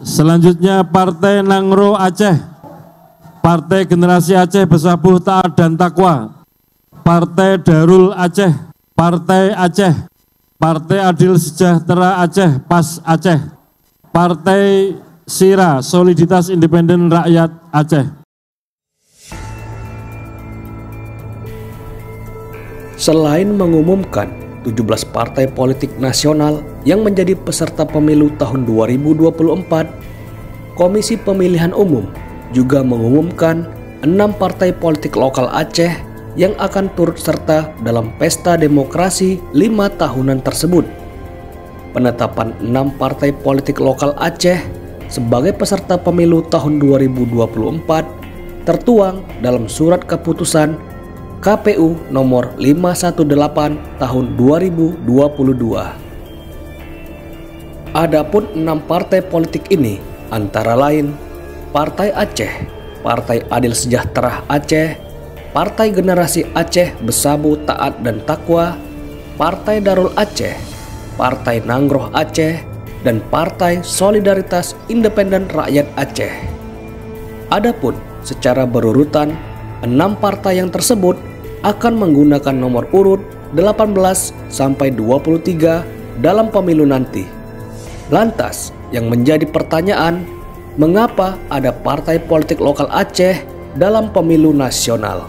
Selanjutnya Partai Nangro Aceh, Partai Generasi Aceh Besabuh Taat dan Takwa, Partai Darul Aceh, Partai Aceh, Partai Adil Sejahtera Aceh PAS Aceh, Partai SIRA Soliditas Independen Rakyat Aceh. Selain mengumumkan 17 partai politik nasional yang menjadi peserta pemilu tahun 2024, Komisi Pemilihan Umum juga mengumumkan 6 partai politik lokal Aceh yang akan turut serta dalam pesta demokrasi 5 tahunan tersebut. Penetapan 6 partai politik lokal Aceh sebagai peserta pemilu tahun 2024 tertuang dalam surat keputusan KPU nomor 518 tahun 2022. Adapun 6 partai politik ini antara lain Partai Aceh, Partai Adil Sejahtera Aceh, Partai Generasi Aceh Besabuh Taat dan Takwa, Partai Darul Aceh, Partai Nanggroh Aceh, dan Partai Solidaritas Independen Rakyat Aceh. Adapun secara berurutan, 6 partai yang tersebut akan menggunakan nomor urut 18 sampai 23 dalam pemilu nanti. Lantas, yang menjadi pertanyaan, mengapa ada partai politik lokal Aceh dalam pemilu nasional?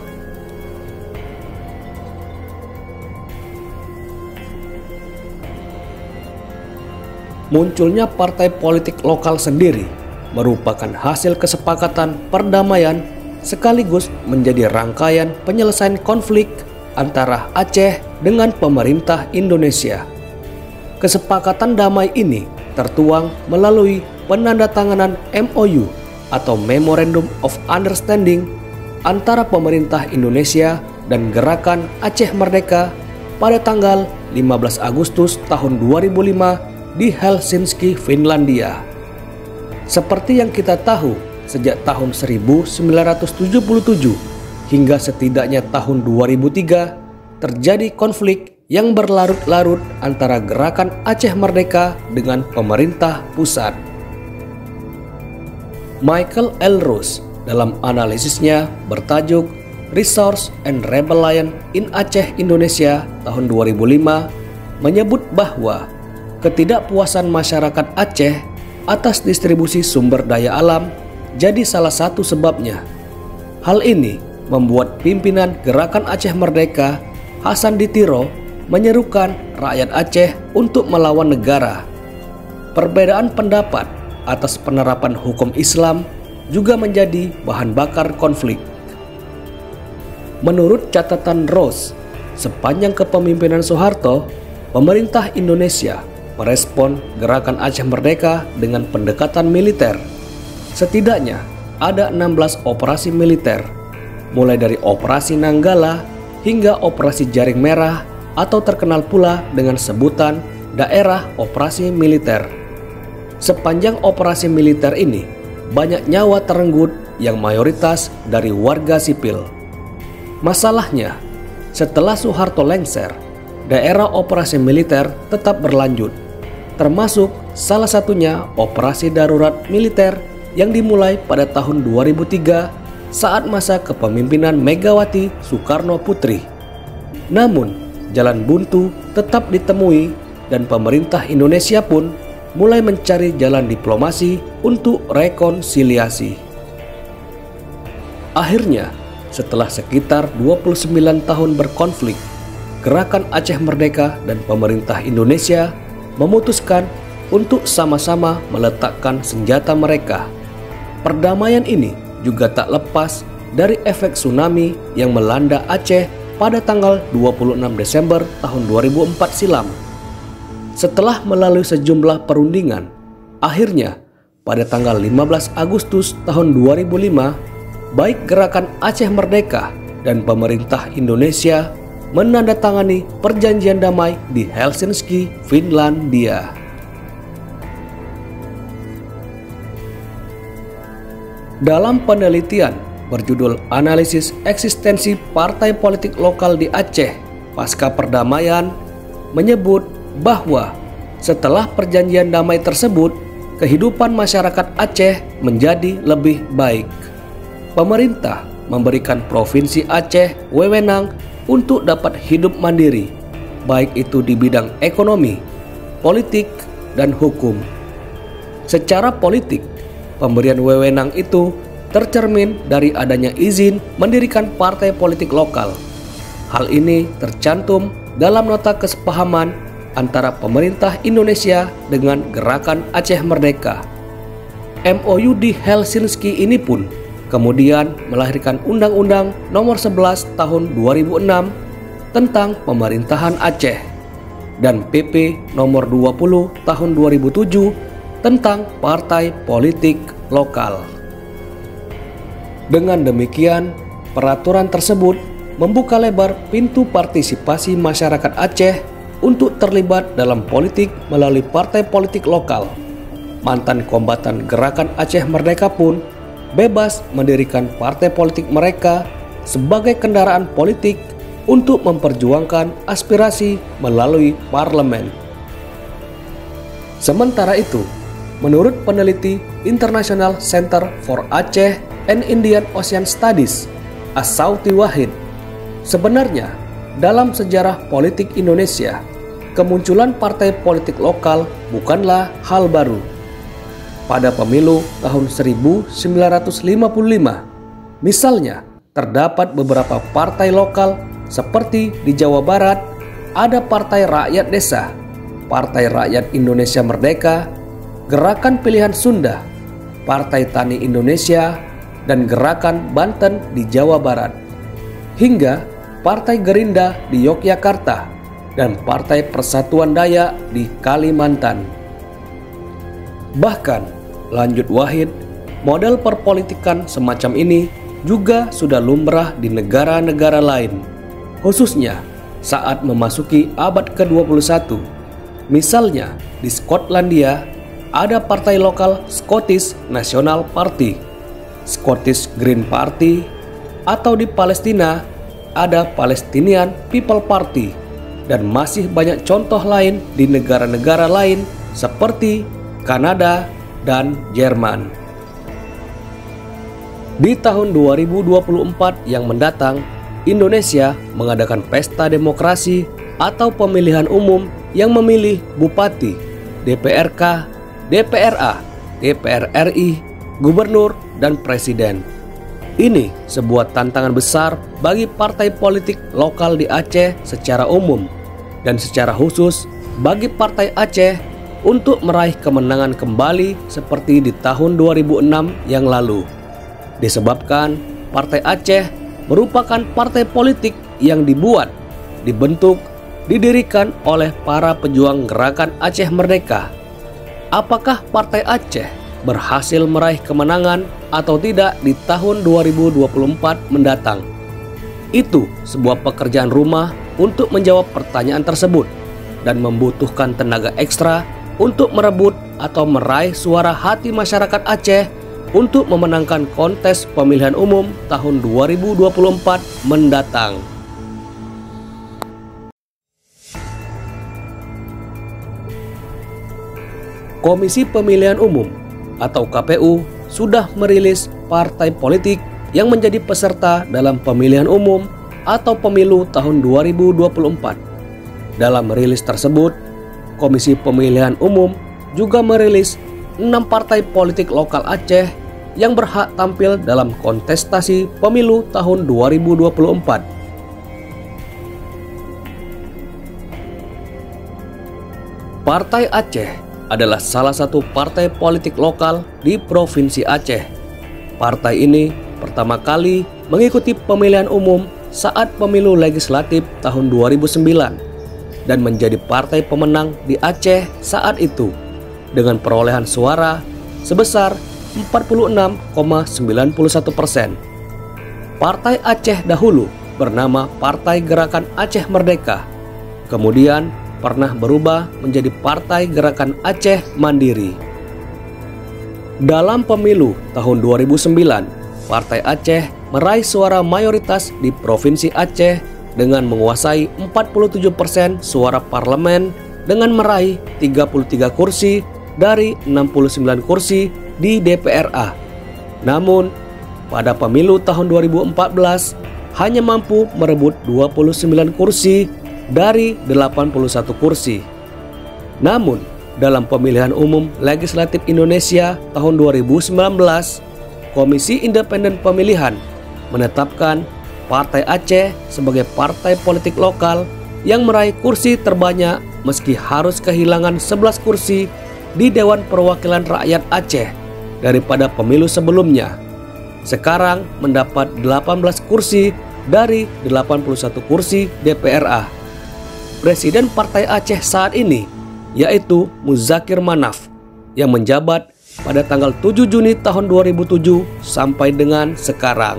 Munculnya partai politik lokal sendiri merupakan hasil kesepakatan perdamaian sekaligus menjadi rangkaian penyelesaian konflik antara Aceh dengan pemerintah Indonesia. Kesepakatan damai ini tertuang melalui penandatanganan MOU atau Memorandum of Understanding antara pemerintah Indonesia dan Gerakan Aceh Merdeka pada tanggal 15 Agustus tahun 2005 di Helsinki, Finlandia. Seperti yang kita tahu, sejak tahun 1977 hingga setidaknya tahun 2003 terjadi konflik yang berlarut-larut antara Gerakan Aceh Merdeka dengan pemerintah pusat. Michael L. Rose dalam analisisnya bertajuk Resource and Rebellion in Aceh Indonesia tahun 2005 menyebut bahwa ketidakpuasan masyarakat Aceh atas distribusi sumber daya alam jadi salah satu sebabnya. Hal ini membuat pimpinan Gerakan Aceh Merdeka, Hasan Ditiro, menyerukan rakyat Aceh untuk melawan negara. Perbedaan pendapat atas penerapan hukum Islam juga menjadi bahan bakar konflik. Menurut catatan Rose, sepanjang kepemimpinan Soeharto, pemerintah Indonesia merespon Gerakan Aceh Merdeka dengan pendekatan militer. Setidaknya ada 16 operasi militer, mulai dari Operasi Nanggala hingga Operasi Jaring Merah atau terkenal pula dengan sebutan Daerah Operasi Militer. Sepanjang operasi militer ini, banyak nyawa terenggut yang mayoritas dari warga sipil. Masalahnya, setelah Soeharto lengser, daerah operasi militer tetap berlanjut, termasuk salah satunya Operasi Darurat Militer yang dimulai pada tahun 2003 saat masa kepemimpinan Megawati Soekarno Putri. Namun, jalan buntu tetap ditemui dan pemerintah Indonesia pun mulai mencari jalan diplomasi untuk rekonsiliasi. Akhirnya, setelah sekitar 29 tahun berkonflik, Gerakan Aceh Merdeka dan pemerintah Indonesia memutuskan untuk sama-sama meletakkan senjata mereka. Perdamaian ini juga tak lepas dari efek tsunami yang melanda Aceh pada tanggal 26 Desember tahun 2004 silam. Setelah melalui sejumlah perundingan, akhirnya pada tanggal 15 Agustus tahun 2005, baik Gerakan Aceh Merdeka dan pemerintah Indonesia menandatangani perjanjian damai di Helsinki, Finlandia. Dalam penelitian berjudul Analisis Eksistensi Partai Politik Lokal di Aceh Pasca Perdamaian menyebut bahwa setelah perjanjian damai tersebut, kehidupan masyarakat Aceh menjadi lebih baik. Pemerintah memberikan Provinsi Aceh wewenang untuk dapat hidup mandiri, baik itu di bidang ekonomi, politik, dan hukum. Secara politik, pemberian wewenang itu tercermin dari adanya izin mendirikan partai politik lokal. Hal ini tercantum dalam nota kesepahaman antara pemerintah Indonesia dengan Gerakan Aceh Merdeka. MOU di Helsinki ini pun kemudian melahirkan Undang-Undang Nomor 11 Tahun 2006 tentang Pemerintahan Aceh dan PP Nomor 20 Tahun 2007 tentang Partai Politik Lokal. Dengan demikian, peraturan tersebut membuka lebar pintu partisipasi masyarakat Aceh untuk terlibat dalam politik melalui partai politik lokal. Mantan kombatan Gerakan Aceh Merdeka pun bebas mendirikan partai politik mereka sebagai kendaraan politik untuk memperjuangkan aspirasi melalui parlemen. Sementara itu, menurut peneliti International Center for Aceh and Indian Ocean Studies, As-Sauti Wahid, sebenarnya dalam sejarah politik Indonesia, kemunculan partai politik lokal bukanlah hal baru. Pada pemilu tahun 1955, misalnya, terdapat beberapa partai lokal seperti di Jawa Barat ada Partai Rakyat Desa, Partai Rakyat Indonesia Merdeka, Gerakan Pilihan Sunda, Partai Tani Indonesia, dan Gerakan Banten di Jawa Barat, hingga Partai Gerinda di Yogyakarta dan Partai Persatuan Dayak di Kalimantan. Bahkan, lanjut Wahid, model perpolitikan semacam ini juga sudah lumrah di negara-negara lain, khususnya saat memasuki abad ke-21. Misalnya, di Skotlandia ada partai lokal Scottish National Party, Scottish Green Party, atau di Palestina ada Palestinian People Party, dan masih banyak contoh lain di negara-negara lain seperti Kanada dan Jerman. Di tahun 2024 yang mendatang, Indonesia mengadakan pesta demokrasi atau pemilihan umum yang memilih bupati, DPRK, DPRA, DPR RI, gubernur, dan presiden. Ini sebuah tantangan besar bagi partai politik lokal di Aceh secara umum dan secara khusus bagi partai Aceh untuk meraih kemenangan kembali seperti di tahun 2006 yang lalu. Disebabkan Partai Aceh merupakan partai politik yang dibuat, dibentuk, didirikan oleh para pejuang Gerakan Aceh Merdeka. Apakah Partai Aceh berhasil meraih kemenangan atau tidak di tahun 2024 mendatang? Itu sebuah pekerjaan rumah untuk menjawab pertanyaan tersebut dan membutuhkan tenaga ekstra untuk merebut atau meraih suara hati masyarakat Aceh untuk memenangkan kontes pemilihan umum tahun 2024 mendatang. Komisi Pemilihan Umum atau KPU sudah merilis partai politik yang menjadi peserta dalam pemilihan umum atau pemilu tahun 2024. Dalam rilis tersebut, Komisi Pemilihan Umum juga merilis 6 partai politik lokal Aceh yang berhak tampil dalam kontestasi pemilu tahun 2024. Partai Aceh adalah salah satu partai politik lokal di Provinsi Aceh. Partai ini pertama kali mengikuti pemilihan umum saat pemilu legislatif tahun 2009 dan menjadi partai pemenang di Aceh saat itu dengan perolehan suara sebesar 46,91%. Partai Aceh dahulu bernama Partai Gerakan Aceh Merdeka, kemudian pernah berubah menjadi Partai Gerakan Aceh Mandiri. Dalam pemilu tahun 2009, Partai Aceh meraih suara mayoritas di Provinsi Aceh dengan menguasai 47% suara parlemen dengan meraih 33 kursi dari 69 kursi di DPRA. Namun, pada pemilu tahun 2014 hanya mampu merebut 29 kursi dari 81 kursi. Namun, dalam pemilihan umum legislatif Indonesia tahun 2019, Komisi Independen Pemilihan menetapkan Partai Aceh sebagai partai politik lokal yang meraih kursi terbanyak meski harus kehilangan 11 kursi di Dewan Perwakilan Rakyat Aceh daripada pemilu sebelumnya. Sekarang mendapat 18 kursi dari 81 kursi DPRA. Presiden Partai Aceh saat ini yaitu Muzakir Manaf yang menjabat pada tanggal 7 Juni tahun 2007 sampai dengan sekarang.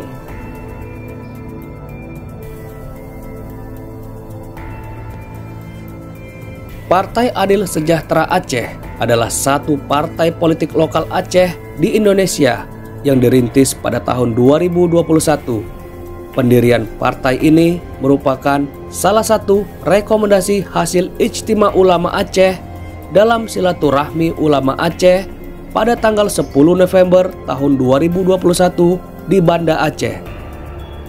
Partai Adil Sejahtera Aceh adalah satu partai politik lokal Aceh di Indonesia yang dirintis pada tahun 2021. Pendirian partai ini merupakan salah satu rekomendasi hasil Ijtima Ulama Aceh dalam Silaturahmi Ulama Aceh pada tanggal 10 November tahun 2021 di Banda Aceh.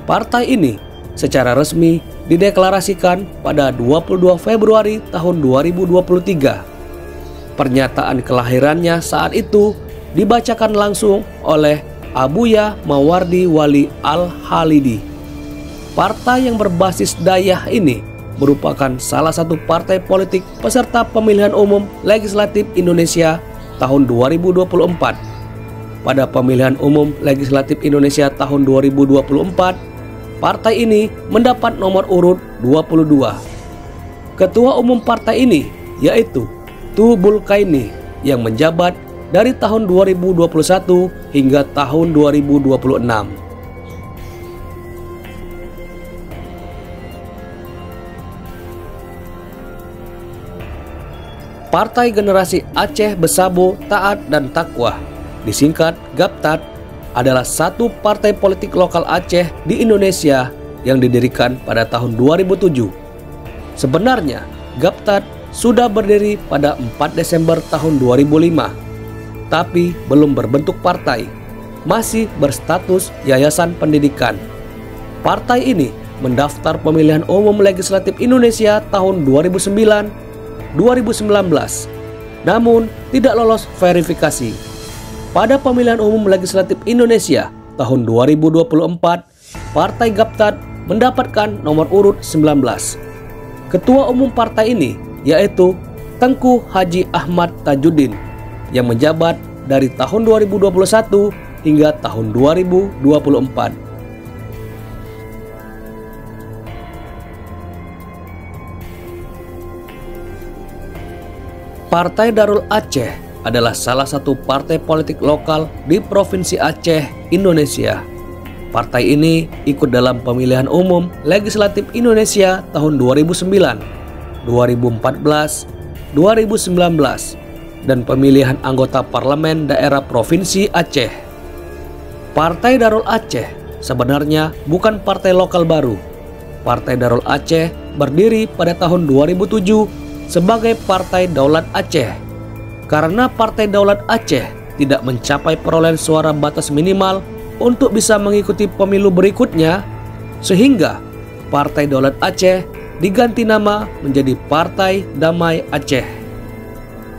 Partai ini secara resmi dideklarasikan pada 22 Februari tahun 2023. Pernyataan kelahirannya saat itu dibacakan langsung oleh Abuya Mawardi Wali Al-Halidi. Partai yang berbasis Dayah ini merupakan salah satu partai politik peserta pemilihan umum legislatif Indonesia tahun 2024. Pada pemilihan umum legislatif Indonesia tahun 2024, partai ini mendapat nomor urut 22. Ketua umum partai ini yaitu Tu Bulkaini yang menjabat dari tahun 2021 hingga tahun 2026. Partai Generasi Aceh Bersabo Taat dan Takwa, disingkat GAPTAT, adalah satu partai politik lokal Aceh di Indonesia yang didirikan pada tahun 2007. Sebenarnya, GAPTAT sudah berdiri pada 4 Desember tahun 2005, tapi belum berbentuk partai, masih berstatus yayasan pendidikan. Partai ini mendaftar pemilihan umum legislatif Indonesia tahun 2019, namun tidak lolos verifikasi. Pada pemilihan umum legislatif Indonesia tahun 2024, Partai GAPTAT mendapatkan nomor urut 19. Ketua umum partai ini yaitu Tengku Haji Ahmad Tajuddin yang menjabat dari tahun 2021 hingga tahun 2024. Partai Darul Aceh adalah salah satu partai politik lokal di Provinsi Aceh, Indonesia. Partai ini ikut dalam pemilihan umum legislatif Indonesia tahun 2009, 2014, 2019, dan pemilihan anggota parlemen daerah Provinsi Aceh. Partai Darul Aceh sebenarnya bukan partai lokal baru. Partai Darul Aceh berdiri pada tahun 2007 sebagai Partai Daulat Aceh. Karena Partai Daulat Aceh tidak mencapai perolehan suara batas minimal untuk bisa mengikuti pemilu berikutnya, sehingga Partai Daulat Aceh diganti nama menjadi Partai Damai Aceh.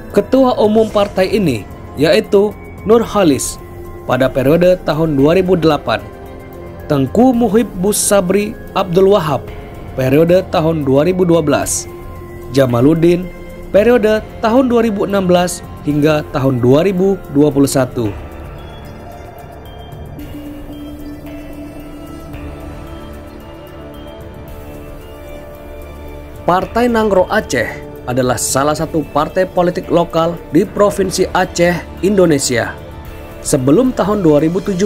Ketua umum partai ini yaitu Nurholis pada periode tahun 2008, Tengku Muhibbus Sabri Abdul Wahab periode tahun 2012, Jamaluddin periode tahun 2016 hingga tahun 2021. Partai Nangro Aceh adalah salah satu partai politik lokal di Provinsi Aceh, Indonesia. Sebelum tahun 2017,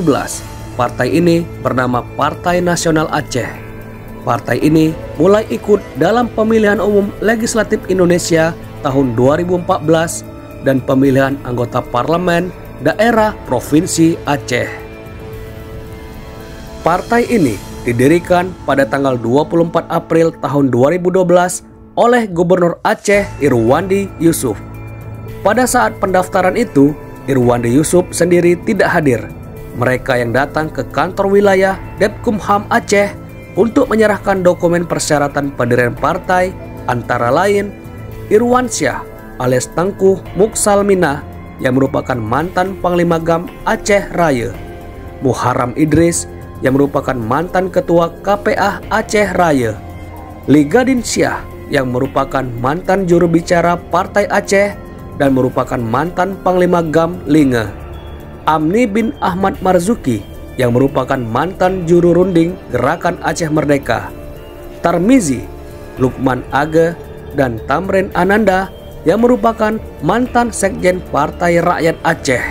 partai ini bernama Partai Nasional Aceh. Partai ini mulai ikut dalam pemilihan umum legislatif Indonesia tahun 2014 dan pemilihan anggota parlemen daerah Provinsi Aceh. Partai ini didirikan pada tanggal 24 April tahun 2012 oleh Gubernur Aceh Irwandi Yusuf. Pada saat pendaftaran itu, Irwandi Yusuf sendiri tidak hadir. Mereka yang datang ke kantor wilayah Depkumham Aceh untuk menyerahkan dokumen persyaratan pendirian partai antara lain Irwansyah alias Tengku Muksalminah yang merupakan mantan Panglima GAM Aceh Raya, Muharram Idris yang merupakan mantan Ketua KPA Aceh Raya, Ligadin Syah yang merupakan mantan juru bicara Partai Aceh dan merupakan mantan Panglima GAM Linge, Amni bin Ahmad Marzuki yang merupakan mantan juru runding Gerakan Aceh Merdeka, Tarmizi, Lukman Age, dan Tamrin Ananda yang merupakan mantan Sekjen Partai Rakyat Aceh.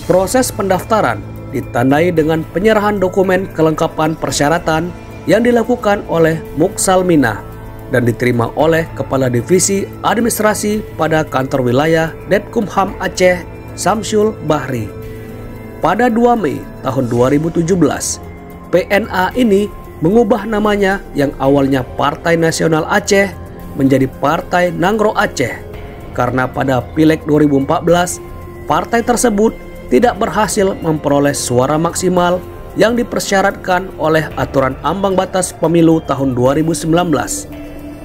Proses pendaftaran ditandai dengan penyerahan dokumen kelengkapan persyaratan yang dilakukan oleh Muksalminah dan diterima oleh Kepala Divisi Administrasi pada kantor wilayah Depkumham Aceh, Samsul Bahri. Pada 2 Mei tahun 2017, PNA ini mengubah namanya yang awalnya Partai Nasional Aceh menjadi Partai Nangro Aceh karena pada Pileg 2014 partai tersebut tidak berhasil memperoleh suara maksimal yang dipersyaratkan oleh aturan ambang batas pemilu tahun 2019,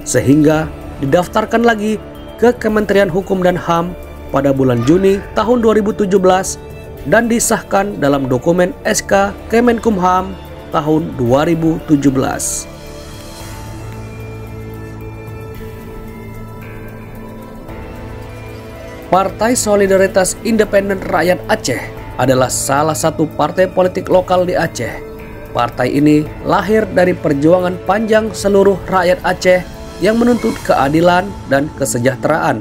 sehingga didaftarkan lagi ke Kementerian Hukum dan HAM pada bulan Juni tahun 2017 dan disahkan dalam dokumen SK Kemenkumham tahun 2017. Partai Solidaritas Independen Rakyat Aceh adalah salah satu partai politik lokal di Aceh. Partai ini lahir dari perjuangan panjang seluruh rakyat Aceh yang menuntut keadilan dan kesejahteraan.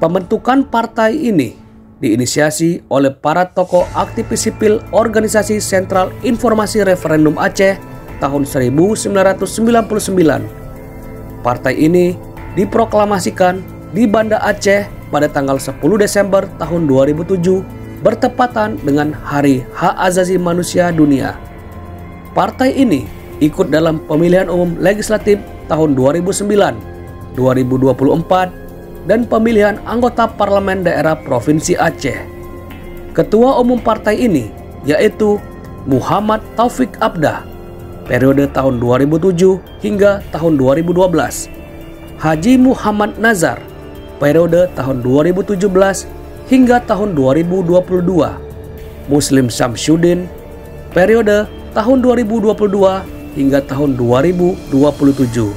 Pembentukan partai ini diinisiasi oleh para tokoh aktivis sipil Organisasi Sentral Informasi Referendum Aceh tahun 1999. Partai ini diproklamasikan di Banda Aceh pada tanggal 10 Desember tahun 2007 bertepatan dengan Hari Hak Asasi Manusia Dunia. Partai ini ikut dalam pemilihan umum legislatif tahun 2009, 2024, dan pemilihan anggota parlemen daerah Provinsi Aceh. Ketua umum partai ini yaitu Muhammad Taufik Abdah, periode tahun 2007 hingga tahun 2012. Haji Muhammad Nazar, periode tahun 2017 hingga tahun 2022. Muslim Syamsuddin, periode tahun 2022 hingga tahun 2027.